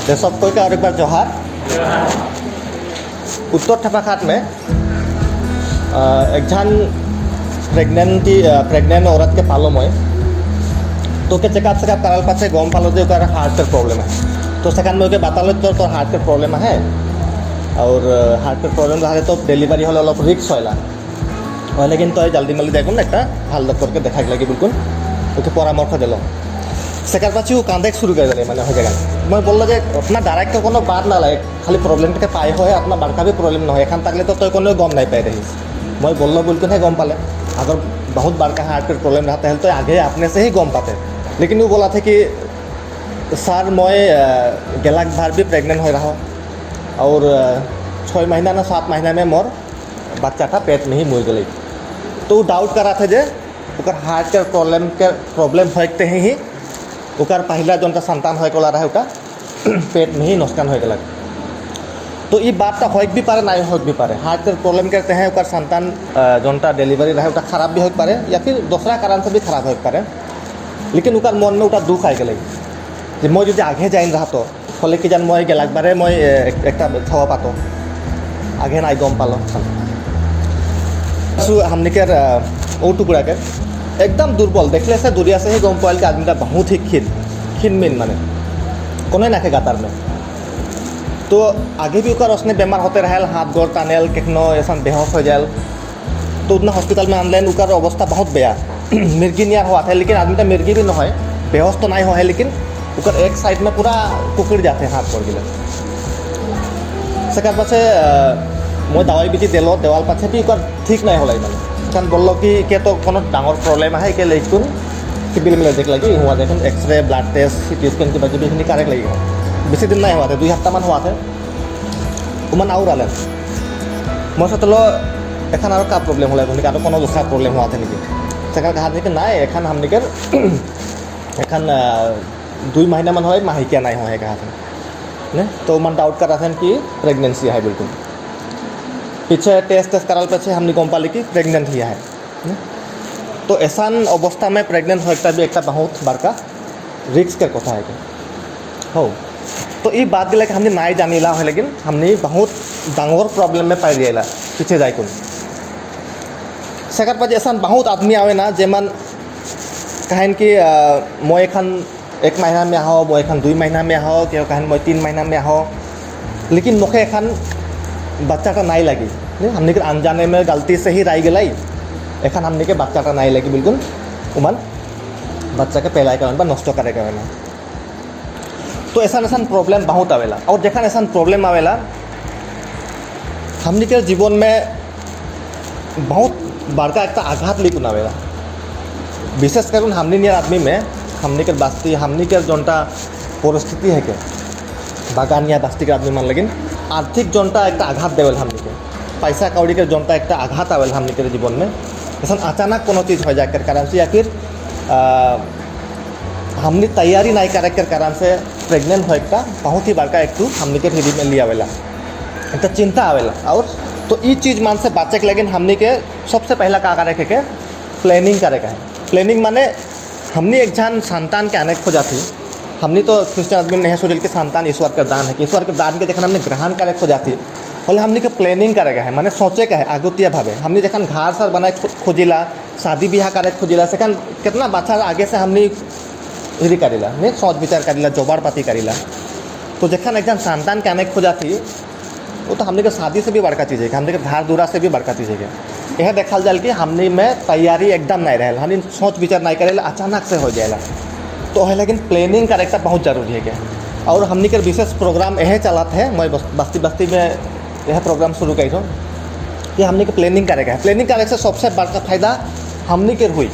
तो सबको का और एक बार जोहार। उत्तर थपाखात में एक जन प्रेग्नेंट औरत के पालो मैं तो के चेकअप कराल पाचे गम पालो जो हार्ट प्रॉब्लम है। तो सेखान मैं बतालो तो हार्ट प्रॉब्लम है और हार्ट प्रॉब्लम रहा तो डेलिवरी हमें अलग रिक्स है लेकिन तो जल्दी माली देखो ना एक भल डॉक्टर के देखा लगे बिल्कुल ओके परामर्श दिल सेकार पाची वो कांदे शुरू कर दिले मैंने हो जगह मैं बोल जे अपना डायरेक्ट को बात ना लगे खाली प्रॉब्लम के पाए हो अपना बड़का भी प्रॉब्लम ना एखान तक तो तक गम नहीं पाए रही मैं बोल बिल्कुल है गम पाले अगर बहुत बड़का हार्ट का प्रॉब्लम रहता है तो आगे अपने से ही गम पाते लेकिन वो बोला था कि सर मैं गेलाक भर भी प्रेग्नेंट हो रहा और 6 महीना ना 7 महीना में मोर बच्चा था पेट में ही मुड़ गई तो वो डाउट करा था जे हार्ट के प्रॉब्लम होते ही ओकर पहला जो संतान होला रहा है पेट में ही नुकसान हो गया तो ये बात हो भी पारे ना हो भी पारे हार्ट के प्रॉब्लम कहते हैं ओकर संतान जोनटा डिलीवरी रहा है खराब भी हो पारे या फिर दूसरा कारण से भी खराब हो पारे लेकिन ओकर मन में दुख आ गए कि मैं जो आगे जाइन रहा तो फले कि जान मैं गेलाक बारे मैं एक छवा पातो आगे ना गम पालो हमने के ओ टुकड़ा के एकदम दुर्बल देखले से दुरिया से ही गम पाल के आदमी बहुत ही खिनमिन माने कोने नाखे गातार में तो आगे भी ओकर उसने बेमार होते रहे हाथ गोड़ टानेल केखनो ऐसा बेहोश हो जाए तो उतना हॉस्पिटल में आनलेन ओकर अवस्था बहुत बेया मिर्गी नियर हुआ था लेकिन आदमी मिर्गी भी नहीं बेहोश तो नहीं है लेकिन ओकर एक साइड में पूरा कुकड़ जाते हैं हाथ पड़ गए सेकार पाचे मैं दवाई बीती दिलो देवाल पाचे भी ओकर ठीक नहीं होला माने कारण बोलो कि क्या तो कोनो डांगर प्रॉब्लम है के लेकिन सिविल में देख लगी हुआ देखो X-ray blood test CT scan की वजह भी करेक्ट लगी बेसि दिन नहीं हुआ थे 2 हफ्ता मान हुआ थे उमान आउर आलेन मैं सोचलो एखान और का प्रॉब्लम होला कि कोनो दूसरा प्रॉब्लम हुआ थे निकी सेकार कहा कि ना एखान हमने के एखान 2 महीना मन है माहिकिया नहीं हुआ कहा ने तो मन डाउट कर रहा था कि प्रेगनेंसी है बिल्कुल पीछे टेस्ट कराल पीछे हमने गम पाली कि प्रेगनेंट ही है तो ऐसा अवस्था में प्रेगनेंट हो भी एक बहुत बड़का रिक्स के कथा है हो तो ये बात दिला कि हमने नहीं जानिला है लेकिन हमने बहुत डांगर प्रॉब्लम में पाई दिला पीछे जाए कुन सेकार पास ऐसा बहुत आदमी आवे ना जेमन कहन कि मैं एखन 1 महीना में आओ मैं एखन 2 महीना में आओ क्या कहन मैं 3 महीना में आओ लेकिन मुखे एखन बच्चाटा नहीं लगी हमने के अनजाने में गलती से ही रह गई एखन हमने के बच्चाटा नहीं लगी बिल्कुल उमन बच्चा के पहला कारण नष्ट करे के ना तो ऐसा प्रॉब्लम बहुत आवेला और जखन ऐसा प्रॉब्लम आवेला हमने के जीवन में बहुत बड़का एक आघात लेकिन आवेला विशेष कर हमने नियर आदमी में हमने के बस्ती हमने के जोनटा परिस्थिति है के बागानिया बस्ती के आदमी मान लेकिन आर्थिक जोनटा एक आघात देवल हमने के पैसा कौड़ी के जोनटा एक आघात आवेल हमने के जीवन में ऐसा अचानक कोनो चीज़ हो जाए कारण से या फिर हमने तैयारी नहीं करे के कारण से प्रेग्नेंट हो एक बहुत ही बड़का एक हमने के हिदी में लिया आवेला एक चिंता आवेला और तो ये चीज़ मान से बचे के लेकिन हमने के सबसे पहला का करे के प्लानिंग करे का है प्लानिंग माने हमने एक जन संतान के आने खोजा थी हमने तो क्रिश्चियन आदमी नहीं सोचल कि संतान ईश्वर का दान है कि ईश्वर के दान के देखना हमने ग्रहण करे खोजा थी बोले हमने के प्लानिंग करेगा है माने सोचे का है आगुतिया भावे हमने जखन घर सर बनाए खोजिला शादी ब्याह करे खोजिला सेखन कितना बच्चा आगे से हमने हेरी करेला नहीं सोच विचार करेला जोबाड़ पाती करेला तो जखन एक जन संतान के आने खोजा थी वो तो हमने के शादी से भी बड़का चीज़ है हमने के घर दूरा से भी बड़का चीज़ है यह देखल जाए कि हमने में तैयारी एकदम नहीं रहे हमने सोच विचार नहीं करेला अचानक से हो जाएगा तो है लेकिन प्लानिंग का बहुत जरूरी है क्या और हमने के विशेष प्रोग्राम यह चलाते हैं मैं बस्ती बस्ती में यह प्रोग्राम शुरू करी हो कि हमने के प्लानिंग करेगा प्लानिंग करे से सबसे बड़का फायदा हमने के हुई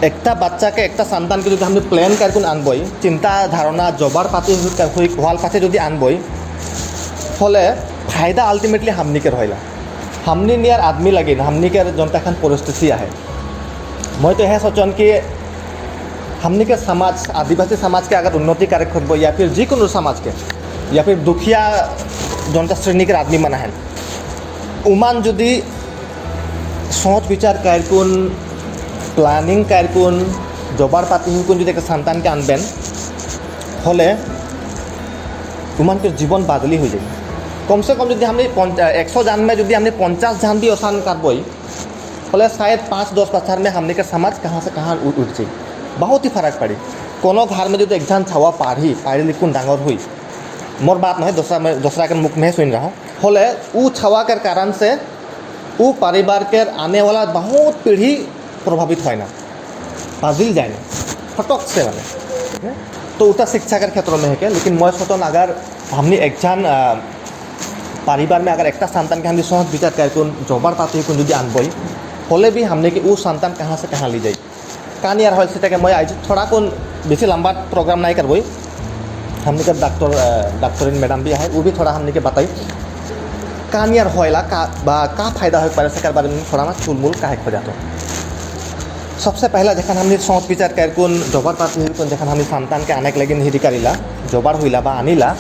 एक बच्चा के एक संतान के जो हमने प्लान करके आनबई चिंता धारणा जबार पाती हुआल पाते जो आनबई फले फायदा आल्टिमेटली हमने के रहा हमने नियर आदमी लगे हमने के जनता खान परिस्थिति है मैं तो यह सोचन कि हमने के समाज आदिवासी समाज के अगर उन्नति करे खोब या फिर जिको समाज के या फिर दुखिया जनता श्रेणी के आदमी मन है उमान जदि सोच विचार करकुन प्लानिंग करकुन जबार पाती हुकुन जो संतान के आनबेन हले उमानकर जीवन बादली हो जाए कम से कम जो हमने 100 जान में जो हमने 50 जान भी अवसान करबई फले शायद 5-10 बच्चार में हमने के समाज कहाँ से कहाँ उठ जाए बहुत ही फर्क पड़ी कोनो घर में जो एक जान छावा पढ़ी लिखुन डांगर हुई मोर बात नहीं दूसरा के मुख में सुन रहा हूँ फले वो छावा के कारण से वो परिवार के आने वाला बहुत पीढ़ी प्रभावित है ना बाजिल जाए ना फटक से मैंने तो उतना शिक्षा के क्षेत्र में है क्या लेकिन मैं सोचन अगर हमने एक जान परिवार में अगर एक संतान के हमने सहज विचार करके जबर पाती जो आनबई फले भी हमने कि वो संतान कहाँ से कहाँ ली जाए कहानी यार है मैं आज थोड़ा कौन बेसी लंबा प्रोग्राम नहीं करबई हमने के डॉक्टरीन मैडम भी है वो भी थोड़ा हमने के बताई कहानी यार होएला का फायदा हो पारे से बारे में थोड़ा मैं चुलमुल कहे खोजा तो सबसे पहला जखन हमने सोच विचार करके जबर पाती जखन हमने संतान के आने के लगे हिरी करीला जबर हुईला बा आनीला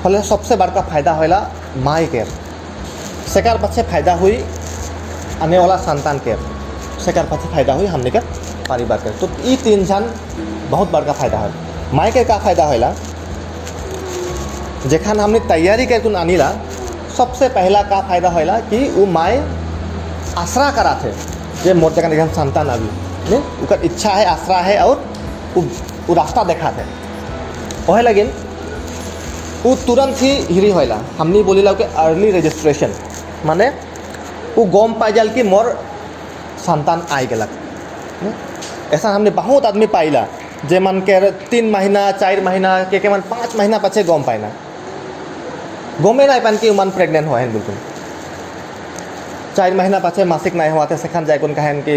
फले सबसे बड़का फायदा होइला माई केयर सेकार पाछे फायदा हुई आने वाला संतान केयर सेकार पाछे फायदा हुई हमने के परिवार केयर तो ये 3 जान बहुत बड़का फायदा है माई केयर का फायदा होइला जखन हमने तैयारी करके आनीला सबसे पहला का फायदा होइला कि वो माए आसरा करा थे जे मोर जगह संतान अभी नहीं उनका इच्छा है आसरा है और वो रास्ता देखा थे वह लगिन वो तुरंत ही हिरी होइला हमने बोलीला कि अर्ली रजिस्ट्रेशन माने वो गम पाई जाल कि मोर संतान आई गलक ऐसा हमने बहुत आदमी पाइला जे मन के 3 महीना 4 महीना के मन 5 महीना पछे गम पाइना गमे नहीं पान कि मन प्रेग्नेंट हुआ है बिल्कुल 4 महीना पाछे मासिक नहीं हुआ थे सेखान जाए कौन कहें कि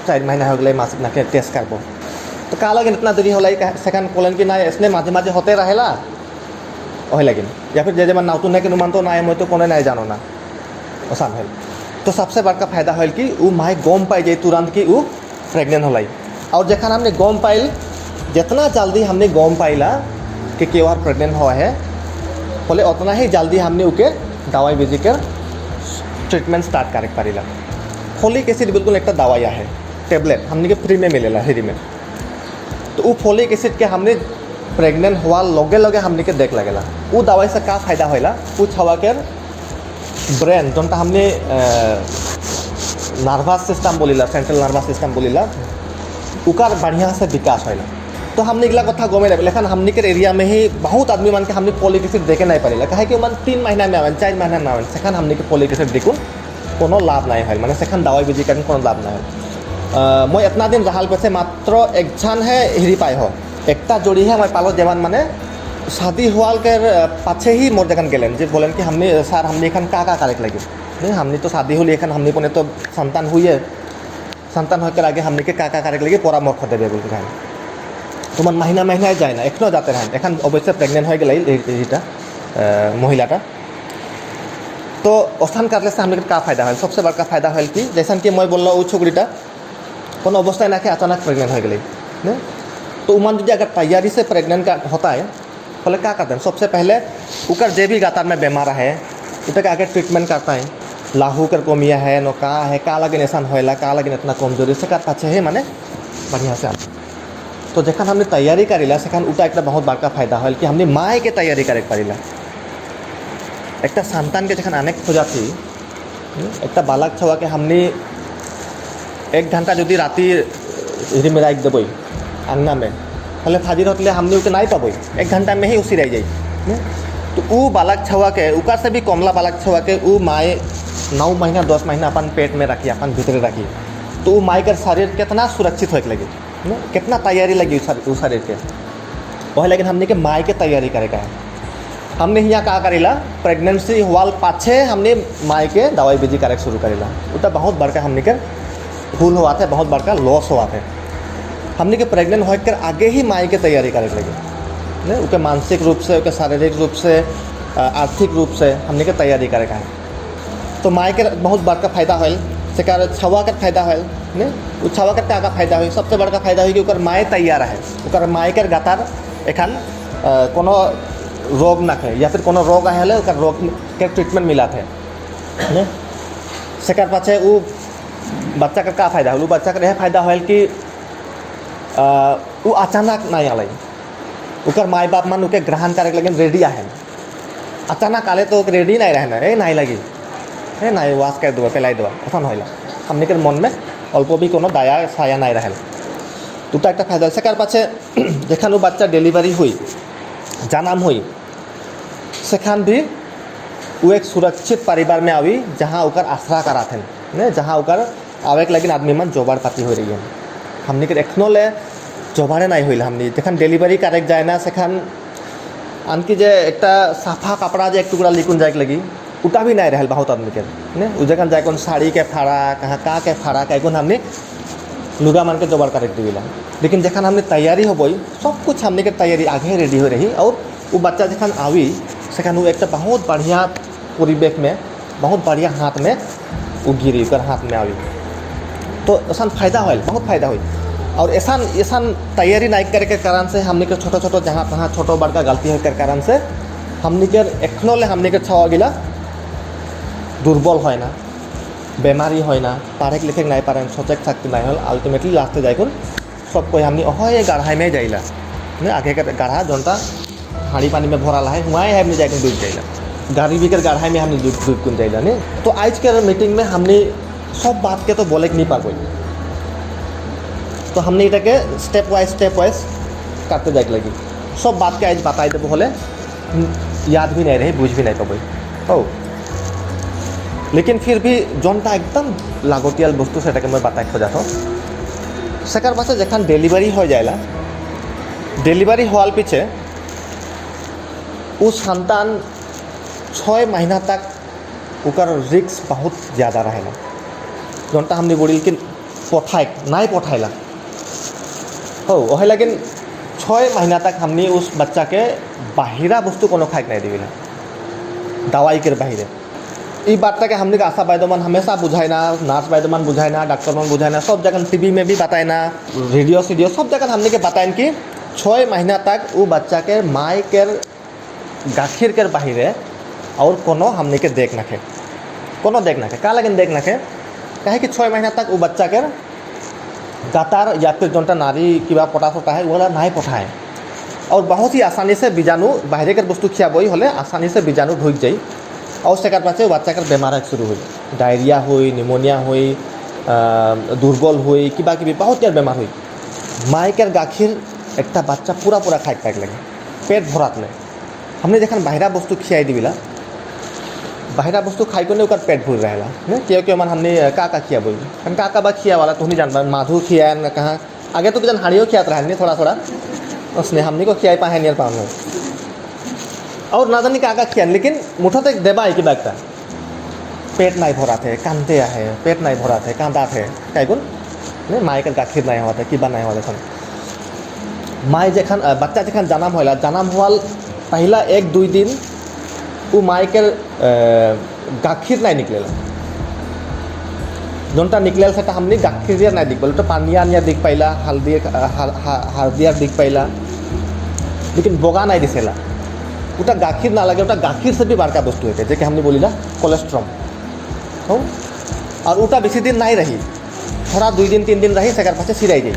4 महीना हो गए मासिक ना के टेस्ट करबो तो का लगे इतना देरी होला सेखान कोलन कि ना इसने माझे माझे होते रहेला वही लगिन या फिर जे मन नाउतु नहीं कि मान तो ना मैं तो कोने नहीं जानो ना आसान है तो सबसे बड़का फायदा है कि वो माए गम पाई जाए तुरंत कि वो प्रेग्नेंट होलाई और जखन हमने गम पाइल जितना जल्दी हमने गम पाइला कि केव प्रेग्नेंट हुआ है फले उतना ही जल्दी हमने उके दवाई बेजी कर ट्रीटमेंट स्टार्ट करे पारिला फोलिक एसिड बिल्कुल एक दवाई है टेबलेट हमने के फ्री में मिलेला हेरी में तो वो फोलिक एसिड के हमने प्रेग्नेंट हुआ लगे लगे हमने के देख लगेला वो दवाई से का फायदा होइला वो छवा के ब्रेन जोनटा हमने नर्वस सिस्टम बोलीला सेंट्रल नर्वस सिस्टम बोलीला उकार बढ़िया से विकास होइला तो हमने इगला कथा गमे लगे लेकिन हमने के एरिया में ही बहुत आदमी मन के हमने फोलिक एसिड देखे नहीं पारिला कहे कि मन 3 महीना में आवन 4 महीना में आवन सेखान हमने के फोलिक एसिड देखो कोनो लाभ नहीं है माने सेखान दवाई बेजी कर कोनो लाभ नहीं है मैं इतना दिन रहाल पे मात्र एक जान है हिरी पाए हो एकता जोड़ी है मैं पालो जवान माने शादी हुआ के पाछे ही मोर जगन गेलेन जे बोलेन कि हमने सर हमने एखन का करे लगे नहीं हमने तो शादी होली एखन हमने पने तो संतान हुई है संतान होकर आगे हमने के का करे लगे परामर्श देवे बोल के तो मन महीना महीना जाए ना एखनो जाते रहें एखन अवश्य प्रेग्नेंट हो गई महिलाटा तो स्थान करले से हमने का फायदा है सबसे बड़का फायदा है कि जैसा कि मैं बोल वो छोकरीटा कोनो अवस्था ना के अचानक प्रेग्नेंट हो गई तो उमन यदि अगर तैयारी से प्रेग्नेंट का होता है फले क्या करते हैं सबसे पहले उकर जे भी गातार में बीमार है उतक आगे ट्रीटमेंट करता है लाहू कर कमिया है नो का लगे ऐसा होएला का लगे इतना कमजोरी से कर पाछे है माने बढ़िया से आता तो जखन हमने तैयारी करेला सेखान उटा एक बहुत बड़का फायदा है कि हमने माए के तैयारी करे पारिला एक संतान के जखन आने खोजा थी एक बालक छवा के हमने 1 घंटा जो राति हिरी में राख देव अंगना में फले फाजिर होते हमने उके नहीं पाबो 1 घंटा में ही उसी रह जाए तो वो बालक छवा के उकार से भी कमला बालक छवा के वो माए 9 महीना 10 महीना अपन पेट में रखी अपन भीतर रखी तो वो माए का शरीर कितना सुरक्षित होके लगे कितना तैयारी लगी उस शरीर के वही लेकिन हमने के माए के तैयारी करेगा है हमने यहाँ का करेला प्रेगनेंसी हुआ पाछे हमने माए के दवाई बेजी करे शुरू करेला उतना बहुत बड़का हमने के भूल हुआ था बहुत बड़का लॉस हुआ था हमने के प्रेग्नेंट होकर आगे ही माए के तैयारी करे लगे नहीं उनके मानसिक रूप से उनके शारीरिक रूप से आर्थिक रूप से हमने के तैयारी करेगा है तो माए के बहुत बड़का फायदा होल सेकार छवा का फायदा होल नहीं वो छवा का क्या फायदा हुई सबसे बड़का फायदा हुई कि उकर माए तैयार है उकर माए के गातार एखन कोनो रोग ना है या फिर कोनो रोग आए उकर रोग के ट्रीटमेंट मिला थे नहीं सेकार पाछे वो बच्चा का क्या फायदा हो बच्चा का यह फायदा होल कि वो अचानक नहीं आल उकर माई बाप मन उके ग्रहण करे लेकिन रेडी आहे अचानक आले तो रेडी नहीं रहना ए नहीं लगी ए नहीं वाश कर दो पेलाई दो असन होइला हमने के मन में अल्प भी कोनो दया छाया नहीं रहल दुटा एक फायदा सेकार पाछे जेखान बच्चा डेलिवरी हुई जन्म हुई सेखान भी वो एक सुरक्षित परिवार में आवी जहाँ उकर आश्रा करा थे ने जहाँ उकर आवे के लगिन आदमी मन जोबाड़ पाती हो रही है हमने के एखनो ले जोबाड़े नहीं हुई हमने जेखान डेलिवरी करेक जाए ना सेखान आनकी जे एक साफा कपड़ा जे एक टुकड़ा लिकुन जाए लगी उटा भी नहीं रहल बहुत आदमी के ने उ जगह जाए कौन साड़ी के फाड़ा कहाँ का के फाड़ा कौन हमने लुगा मान के जोबाड़ करेक दिला लेकिन जखान हमने तैयारी हो गई सब कुछ हमने के तैयारी आगे रेडी हो रही और वो बच्चा जखान आवी सेखान वो एक बहुत बढ़िया परिवेश में बहुत बढ़िया हाथ में वो गिरी कर हाथ में आवी तो ऐसा फायदा हो बहुत फायदा हुई और ऐसा ऐसा तैयारी नहीं करे के कारण से हमने के छोटो छोटो जहाँ तहाँ छोटो बड़का गलती हो कर कारण से हमने के एखनो ले हमने के छवा गिला दुर्बल है ना बेमारी है ना पढ़े लिखे नहीं पारे सचेक शक्ति नहीं हल अल्टीमेटली लास्टे जाए सब कोई हमने अहे गाढ़ा में जाइला ने आगे के गाढ़ा जनता हाड़ी पानी में भरा है हुआ है हमने जाकर डूब जाइला गाड़ी भी कर गाढ़ा में हमने डूब कुन जाइला ने तो आज के मीटिंग में हमने सब बात के तो बोले नहीं पा गई तो हमने इटा के स्टेप वाइज करते जाए लगी सब बात के आज बताई देव हले याद भी नहीं रही बुझ भी नहीं पाबे हो लेकिन फिर भी जनता एकदम लागतियाल बस्तु से मैं बताए खोजा था सेकार पास जखान डेलिवरी हो जाएला डेलिवरी होवाल पीछे उस संतान 6 महीना तक उकर रिस्क बहुत ज़्यादा रहेला जनता हमने बोली कि पठाए नहीं पठाइला हो वही लेकिन 6 महीना तक हमने उस बच्चा के बाहिरा वस्तु कोनो खाए नहीं दिला दवाई के बाहर ये बात के हमने के आशा वैद्य मन हमेशा बुझाए ना नर्स वैद्य मन बुझाए ना डॉक्टर मन बुझाए ना सब जगह टीवी में भी बताए ना रेडियो सीडियो सब जगह हमने के बताएं कि 6 महीना तक वो बच्चा के माई के गाखिर के बाहर और कोनो हमने के देख नखे कोनो देख नखे का लेकिन देख नखे कहे कि 6 महीना तक वो बच्चा के गातार या फिर जोटा नारी किबा पटास होता है वो नहीं पठाए और बहुत ही आसानी से बीजाणु बाहर के वस्तु खियाबई हले आसानी से बीजाणु ढुक जाए और सेकार पाचे बच्चा के बेमार शुरू हुई डायरिया हुई निमोनिया हुई दुर्बल हुई किबा किबी बहुत यार बेमार हुई माई के गाखिर एक बच्चा पूरा पूरा खाए पाक लगे पेट भरात ले हमने जखन बाहरा वस्तु खियाई दिला बाहरा वस्तु खाई को नहीं पेट भर रहेला ने क्यों मन हमने का खियाबई का बा खिया वाला तो नहीं जानता माधु खिया न कहाँ आगे तो जन हाड़ियों खियात रहे थोड़ा थोड़ा उसने हमने को खियाई पाए नियर पाऊँ और ना जानी का खियान लेकिन मुठत एक देबा है कि बागता पेट नहीं भरा थे कांदते है पेट नहीं भरा थे कांदा थे कई ने माई के गाखिर नहीं हुआ थे कि नहीं हुआ थे माई जखन बच्चा जखन जन्म होला जन्म हुआल पहला 1-2 दिन वो माई के गाखिर नहीं निकलेला जोनटा निकले से हमने गाखिर नहीं दिख पाल तो पानिया निया दिख पाइला हल्दिया दिख पाइला लेकिन बोगा नहीं दिसेला उटा गाखिर ना लगे उटा गाखिर से भी बड़का वस्तु है जैसे हमने बोली ना कोलेस्ट्रॉल हो और उटा बेसी दिन नहीं रही थोड़ा 2 दिन 3 दिन रही सेकर पाछे सिराई गई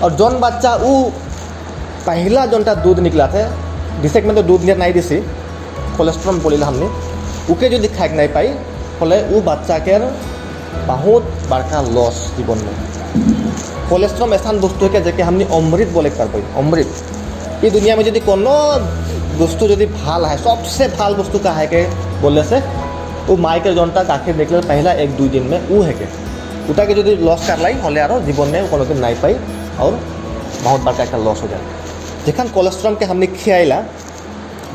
और जौन बच्चा वो पहला जोनटा दूध निकला थे जिसे में तो दूध नहीं दिसी कोलेस्ट्रॉल बोली हमने उके जो खाए नहीं पाई फले वो बच्चा के बहुत बड़का लॉस जीवन में कोलेस्ट्रॉल ऐसा वस्तु है जैसे हमने अमृत बोले कर पाई अमृत ये दुनिया में यदि कोनो वस्तु यदि भाल है सबसे भाल वस्तु का है के बोले से वो माई के जोनटा गाखिर निकले पहला 1-2 दिन में वो है के उटा के यदि लॉस कर लाई हले आरो जीवन में कोनो दिन नहीं पाई और बहुत बड़का एक लॉस हो जाए जखन कोलेस्ट्रॉल के हमने खियाला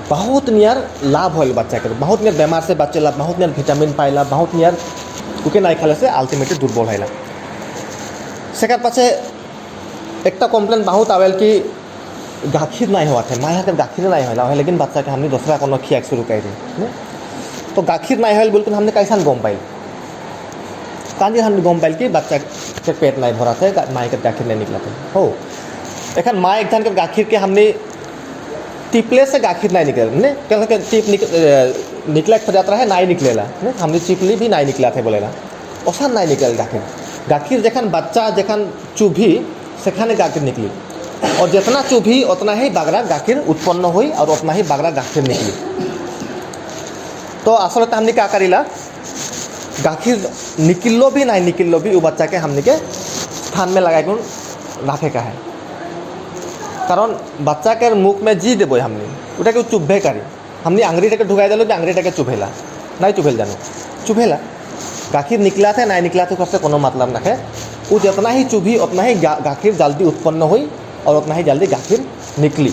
बहुत नियर लाभ होल बच्चा के बहुत नियर बेमार से बचेला बहुत नियर विटामिन पाइला बहुत नियर उके नहीं खाले से अल्टीमेटली दुर्बल है सेकार पाछे एक कम्प्लेन बहुत आवेल कि गाखिर नहीं हुआ थे माया के गाखिर नहीं होला लेकिन बच्चा के हमने दूसरा कोनो खिया शुरू कर दी तो गाखिर नहीं हल बिल्कुल हमने कैसा गम पाई काजी हमने गम पाइल कि बच्चा के पेट नहीं भरा थे माई के गाखिर नहीं निकला थे हो एखन माँ एक के गाखिर के हमने टिपले से गाखिर नहीं निकले क्योंकि टिप निकले खोजात रहे नहीं निकलेला हमने चिपली भी नहीं निकला थे बोलेला ओसा नहीं निकल गाखिर जखन बच्चा जखन चुभी सेखाने गाखिर निकली और जितना चुभी उतना ही बागरा गाखिर उत्पन्न हुई और उतना ही बागरा गाखिर निकली। तो आसलते हमने क्या करीला गाखिर निकलो भी नहीं निकलो भी वो बच्चा के हमने के स्थान में लगा रखे का है। कारण बच्चा के मुख में जी देव हमने उटा के चुभे करी हमने आंगुरीटा के ढुकाई दिलो आंगुरीटा के चुभेला नहीं चुभेल जानो चुभेला गाखिर निकला थे नहीं निकला थे उससे कोनो मतलब ना है। वो जितना ही चुभी उतना ही गाखिर जल्दी उत्पन्न हुई और उतना ही जल्दी गाखिर निकली।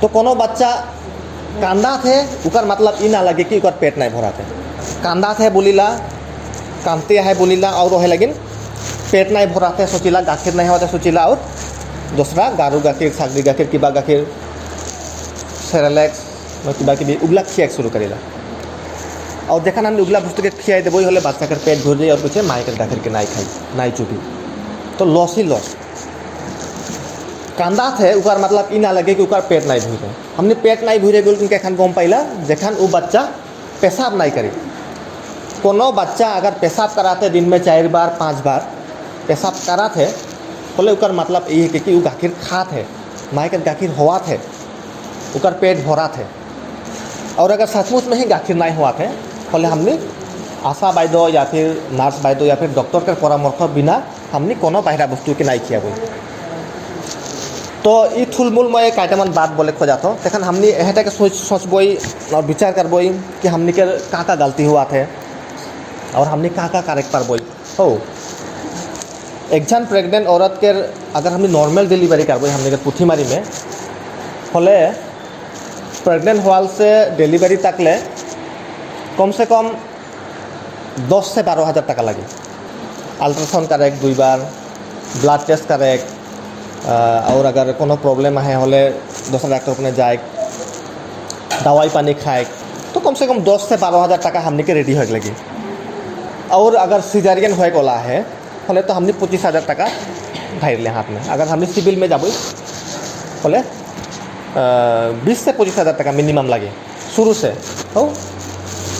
तो कोनो बच्चा कांदा थे उकर मतलब ई ना लगे कि उकर पेट नहीं भरा थे। कांदा थे बोलीला कांते है बोलीला और वह लगिन पेट नहीं भरा थे सोचिला गाखिर नहीं होता सोचिला और दूसरा गारू गाखिर सागरी गाखिर किबा गाखिर सेरेलेक्स किबा कि उगला खिया शुरू करेला। और जखन हम उगला बस्तु के खियाई देव हमें बच्चा के पेट भर जाए और पीछे माई के गाखिर के नहीं खाई नहीं चुभी तो लॉस ही लॉस। कांदा थे उकार मतलब ई ना लगे कि उकार पेट नहीं भूरे हमने पेट नहीं भूरे गल एखन गम पाइला जखन वो बच्चा पेशाब नहीं करे। कोनो बच्चा अगर पेशाब कराते दिन में 4 बार 5 बार पेशाब कराते बोले उकर मतलब ये है कि वो गाखिर खात है माई के गाखिर हुआ थे उकर पेट भरा थे। और अगर सचमुच में ही गाखिर नहीं हुआ थे बोले हमने आशा वैद्य या फिर नार्स वैद्य या फिर डॉक्टर के परामर्श बिना हमने कोनो बाहरा वस्तु के नहीं खिया। तो ये थुलमूल मैं कईटामान बात बोले खोजा तो तखन हमने एहटा के सोचबई और विचार करबई कि हमने के का गलती हुआ थे और हमने का करेक्ट पारबई। हो एक जन प्रेगनेंट औरत के अगर हमने नॉर्मल डिलीवरी करबई हमने के पुठीमारी में होले प्रेगनेंट होल से डिलीवरी तक ले कम से कम 10 से 12 हज़ार टका लगे। अल्ट्रासाउंड करेक्ट 2 बार ब्लड टेस्ट करेक्ट और अगर कोनो प्रॉब्लम है होले दूसरा डॉक्टर अपने जाए दवाई पानी खाए तो कम से कम 10 से 12 हज़ार टका हमने के रेडी हो लगी। और अगर सीजरियन होए वाला है होले तो हमने 25 हज़ार टका धार ले हाथ में। अगर हमने सिविल में जाबई होले 20 से 25 हज़ार टका मिनिमम लगे शुरू से। तो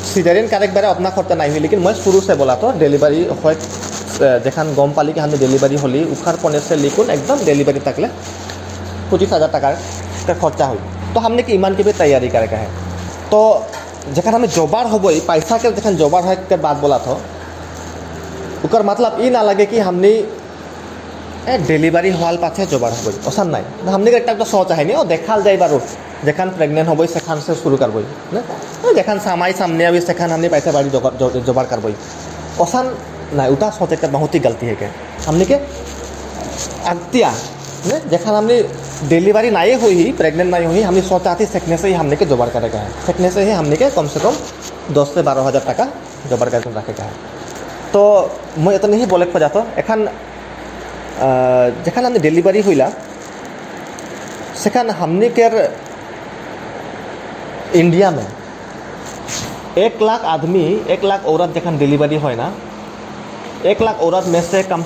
सीजरियन करेक्ट बेरा उतना खर्चा नहीं हुई लेकिन मैं शुरू से बोला तो डिलीवरी हो जखन गम पाली कि हमने डिलीवरी होली उखाड़ पने से लिखुन एकदम डिलीवरी तक ले 25 हज़ार टका का खर्चा हुई। तो हमने कि ईमान की भी तैयारी करे का है। तो जखन हमें जोबार हो गई पैसा के जखन जोबार हो के बाद बोला तो उकर मतलब ई ना लगे कि हमने डिलीवरी हाल पाछे जोबार हो गई ओसन नहीं हमने एक सोच है नहीं देखा जाए बार जखन प्रेगनेंट हबई सेखान से शुरू करबई ना जखन सामाई सामने आबी सेखान हमने पैसा बाड़ी जोबार करबई ओसन नहीं उठा सोच एक बहुत ही गलती है के हमने के अगतिया जखन हमने डिलीवरी नहीं हुई प्रेगनेंट नहीं हुई हमने सोचा थी सेखने से ही हमने के जोबार करेगा है सेखने से ही हमने के कम से कम 10 से 12 हज़ार टका जोबार करके रखेगा है। तो मैं इतना ही बोले खोजा तो एखन जखन हमने डिलीवरी हुईला सेखान हमने के इंडिया में 1 लाख आदमी 1 लाख औरत जखन डिलीवरी हो ना 1 लाख औरत में से कम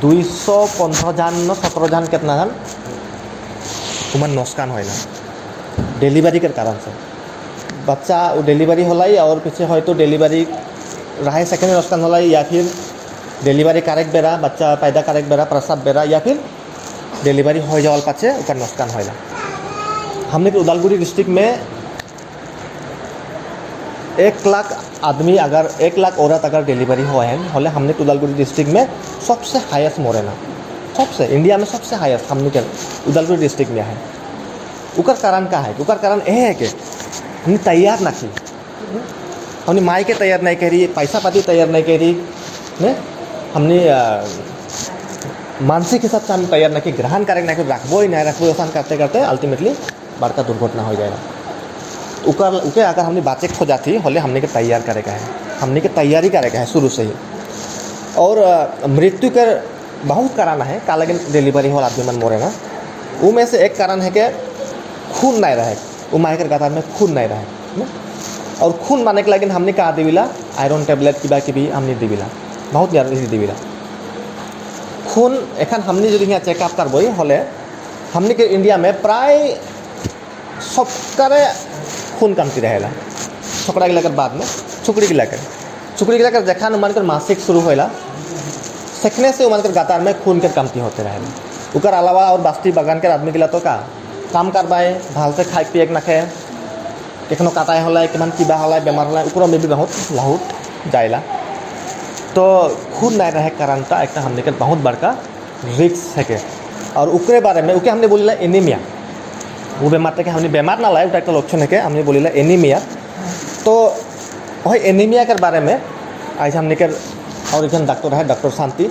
215 जन 17 जन कितना जन उमन नुकसान होना डिलीवरी के कारण से बच्चा वो डिलीवरी होलाई और पीछे है तो डिलीवरी रहा सेकेंड नुकसान होलाई या फिर डिलीवरी करेक्ट बेरा बच्चा पैदा करेक्ट बेरा प्रसव बेरा या फिर डिलीवरी हो जाओ पाचे उसका नुकसान होना। हमने उदालगुड़ी डिस्ट्रिक्ट में 1 लाख आदमी अगर 1 लाख औरत अगर डिलीवरी हो है होले हमने उदालगुड़ी डिस्ट्रिक्ट में सबसे हाईएस्ट मोरेना सबसे इंडिया में सबसे हाईएस्ट हमने के उदालगुड़ी डिस्ट्रिक्ट में है। उकर कारण का है उकर कारण यह है कि हमने तैयार ना की हमने माई के तैयार नहीं करी पैसा पाती तैयार नहीं करी ने हमने मानसिक हिसाब से हम तैयार ना कि ग्रहण करें ना कि रखबो ही नहीं रखबो आसान करते करते अल्टीमेटली बड़का दुर्घटना हो जाएगा। उके अगर हमने बातें खो जाती होले हमने के तैयार करेगा है हमने के तैयारी करेगा है शुरू से ही। और मृत्यु के बहुत कारण है का लगे डिलीवरी हो आदमी मन मोरे ना वो में से एक कारण है कि खून नहीं रहे वो मायकर गातार में खून नहीं रहे और खून माने के लगे हमने कहा देविला आयरन टेबलेट किबा किबी हमने देविला बहुत ज़्यादा देविला खून एखन हमने जो यहाँ चेकअप करबई होले हमने के इंडिया में प्राय सबकरे खून कमती रहेला छोकरा के लेकर बाद में छुकड़ी के लेकर जखन मानकर मासिक शुरू होला सेखने से मानकर गातार में खून के कमती होते रहेला उकर अलावा और बास्ती बागान के आदमी गिला तो का काम करबाए भाल से खाई पिए नाखे एखनो काटाई हलाय किमान किबा हलाय बेमार हलाय उकरो में भी बहुत लाहुट जायला तो खुद नहीं रहे कारण ता एक हमने के बहुत बड़का रिक्स है के और उकरे बारे में उके हमने बोलिला एनीमिया वो बेमार तक हमने बेमार ना लाए उटा एक लक्षण है के हमने बोलिला एनीमिया तो वही एनीमिया के बारे में आज हमने के और एक डॉक्टर है डॉक्टर शांति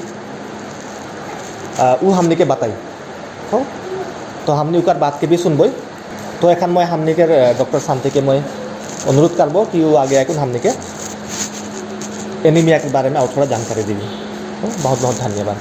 वो हमने के बताई तो हमने उकर बात के भी सुनबई तो एखन मैं हमने के डॉक्टर शांति के मैं अनुरोध करबो कि वो आगे आके हमने के एनीमिया के बारे में और थोड़ा जानकारी दी बहुत बहुत धन्यवाद।